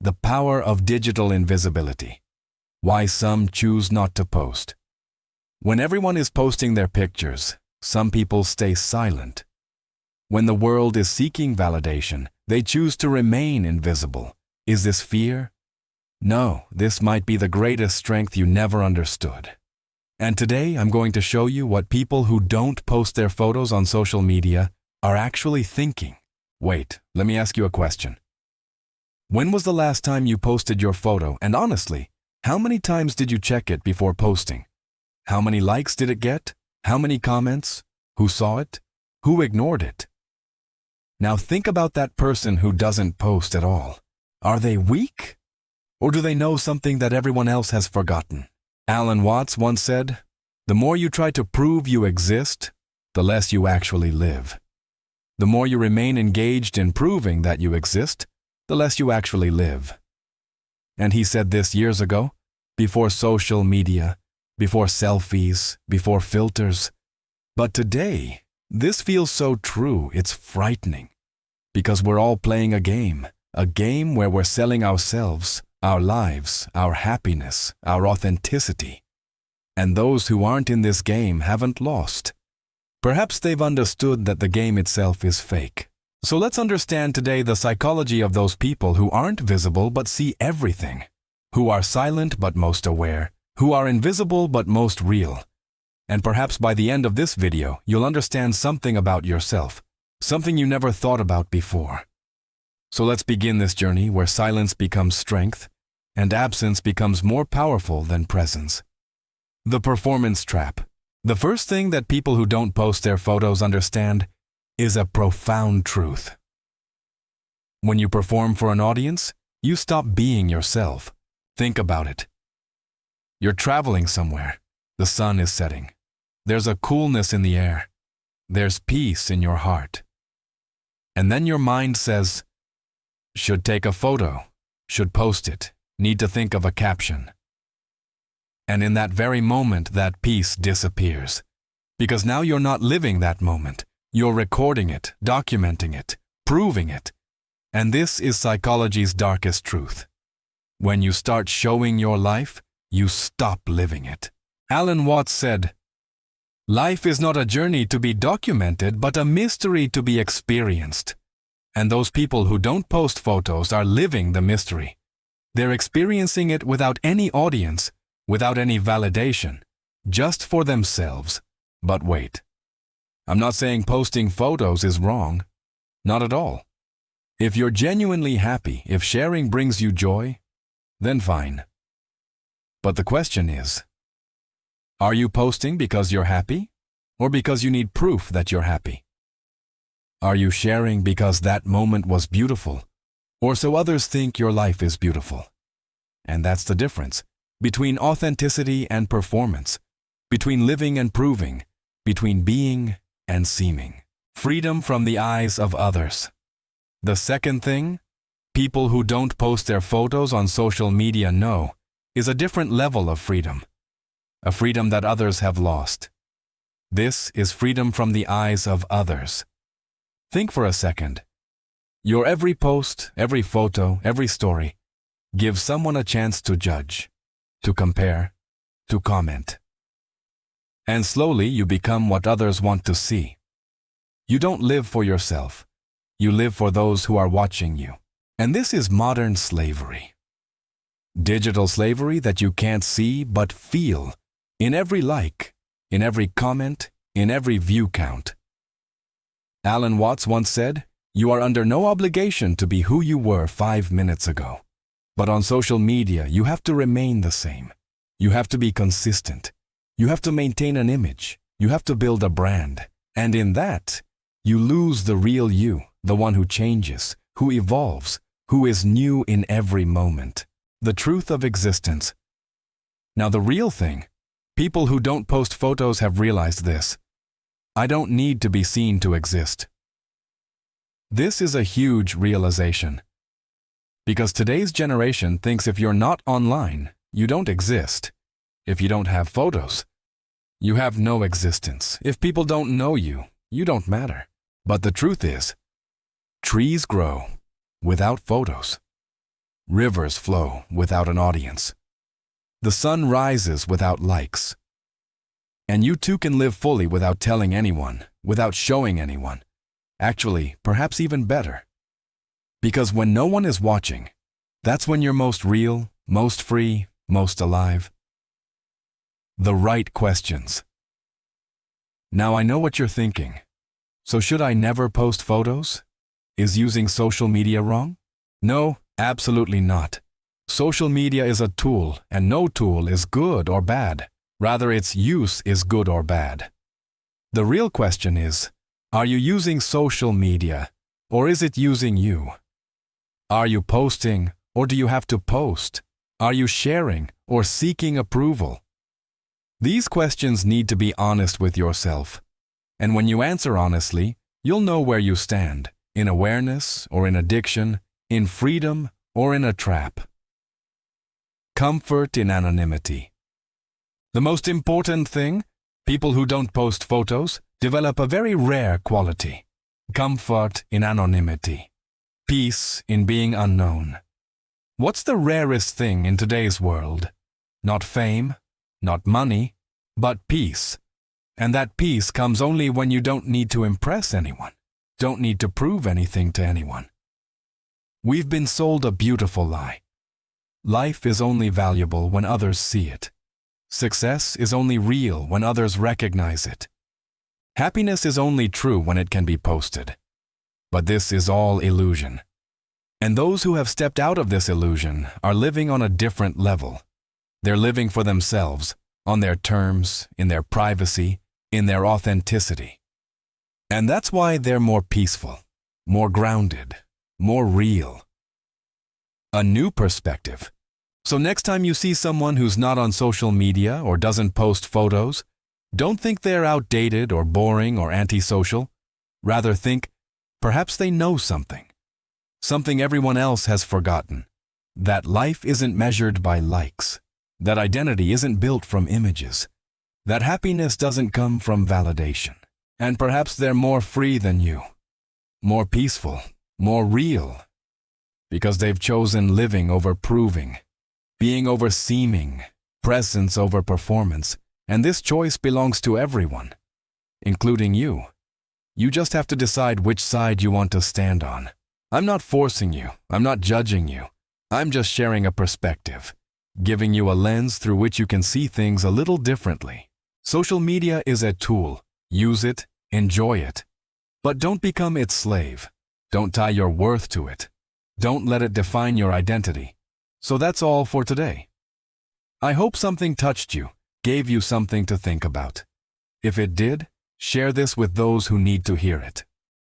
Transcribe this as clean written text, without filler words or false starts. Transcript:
The power of digital invisibility. Why some choose not to post. When everyone is posting their pictures, some people stay silent. When the world is seeking validation, they choose to remain invisible. Is this fear? No, this might be the greatest strength you never understood. And today I'm going to show you what people who don't post their photos on social media are actually thinking. Wait, let me ask you a question. When was the last time you posted your photo? And honestly, how many times did you check it before posting? How many likes did it get? How many comments? Who saw it? Who ignored it? Now think about that person who doesn't post at all. Are they weak? Or do they know something that everyone else has forgotten? Alan Watts once said, "The more you try to prove you exist, the less you actually live. The more you remain engaged in proving that you exist, the less you actually live." And he said this years ago, before social media, before selfies, before filters. But today, this feels so true, it's frightening. Because we're all playing a game where we're selling ourselves, our lives, our happiness, our authenticity. And those who aren't in this game haven't lost. Perhaps they've understood that the game itself is fake. So let's understand today the psychology of those people who aren't visible but see everything, who are silent but most aware, who are invisible but most real. And perhaps by the end of this video, you'll understand something about yourself, something you never thought about before. So let's begin this journey where silence becomes strength and absence becomes more powerful than presence. The performance trap. The first thing that people who don't post their photos understand is a profound truth. When you perform for an audience, you stop being yourself. Think about it. You're traveling somewhere. The sun is setting. There's a coolness in the air. There's peace in your heart. And then your mind says, should take a photo, should post it, need to think of a caption. And in that very moment, that peace disappears. Because now you're not living that moment. You're recording it, documenting it, proving it. And this is psychology's darkest truth. When you start showing your life, you stop living it. Alan Watts said, "Life is not a journey to be documented, but a mystery to be experienced." And those people who don't post photos are living the mystery. They're experiencing it without any audience, without any validation, just for themselves. But wait. I'm not saying posting photos is wrong. Not at all. If you're genuinely happy, if sharing brings you joy, then fine. But the question is, are you posting because you're happy, or because you need proof that you're happy? Are you sharing because that moment was beautiful, or so others think your life is beautiful? And that's the difference between authenticity and performance, between living and proving, between being and seeming. Freedom from the eyes of others. The second thing people who don't post their photos on social media know is a different level of freedom, a freedom that others have lost. This is freedom from the eyes of others. Think for a second. Your every post, every photo, every story gives someone a chance to judge, to compare, to comment. And slowly you become what others want to see. You don't live for yourself. You live for those who are watching you. And this is modern slavery. Digital slavery that you can't see but feel in every like, in every comment, in every view count. Alan Watts once said, "You are under no obligation to be who you were 5 minutes ago. But on social media, you have to remain the same. You have to be consistent. You have to maintain an image. You have to build a brand. And in that, you lose the real you, the one who changes, who evolves, who is new in every moment. The truth of existence." Now the real thing, people who don't post photos have realized this. I don't need to be seen to exist. This is a huge realization. Because today's generation thinks if you're not online, you don't exist. If you don't have photos, you have no existence. If people don't know you, you don't matter. But the truth is, trees grow without photos. Rivers flow without an audience. The sun rises without likes. And you too can live fully without telling anyone, without showing anyone. Actually, perhaps even better. Because when no one is watching, that's when you're most real, most free, most alive. The right questions. Now I know what you're thinking. So should I never post photos? Is using social media wrong? No, absolutely not. Social media is a tool, and no tool is good or bad. Rather, its use is good or bad. The real question is, are you using social media, or is it using you? Are you posting, or do you have to post? Are you sharing, or seeking approval? These questions need to be honest with yourself. And when you answer honestly, you'll know where you stand, in awareness or in addiction, in freedom or in a trap. Comfort in anonymity. The most important thing, people who don't post photos develop a very rare quality. Comfort in anonymity. Peace in being unknown. What's the rarest thing in today's world? Not fame, not money, but peace. And that peace comes only when you don't need to impress anyone, don't need to prove anything to anyone. We've been sold a beautiful lie. Life is only valuable when others see it. Success is only real when others recognize it. Happiness is only true when it can be posted. But this is all illusion. And those who have stepped out of this illusion are living on a different level. They're living for themselves, on their terms, in their privacy, in their authenticity. And that's why they're more peaceful, more grounded, more real. A new perspective. So next time you see someone who's not on social media or doesn't post photos, don't think they're outdated or boring or antisocial. Rather think, perhaps they know something. Something everyone else has forgotten. That life isn't measured by likes. That identity isn't built from images. That happiness doesn't come from validation. And perhaps they're more free than you. More peaceful, more real. Because they've chosen living over proving, being over seeming, presence over performance, and this choice belongs to everyone, including you. You just have to decide which side you want to stand on. I'm not forcing you, I'm not judging you. I'm just sharing a perspective, giving you a lens through which you can see things a little differently. Social media is a tool. Use it, enjoy it. But don't become its slave. Don't tie your worth to it. Don't let it define your identity. So that's all for today. I hope something touched you, gave you something to think about. If it did, share this with those who need to hear it.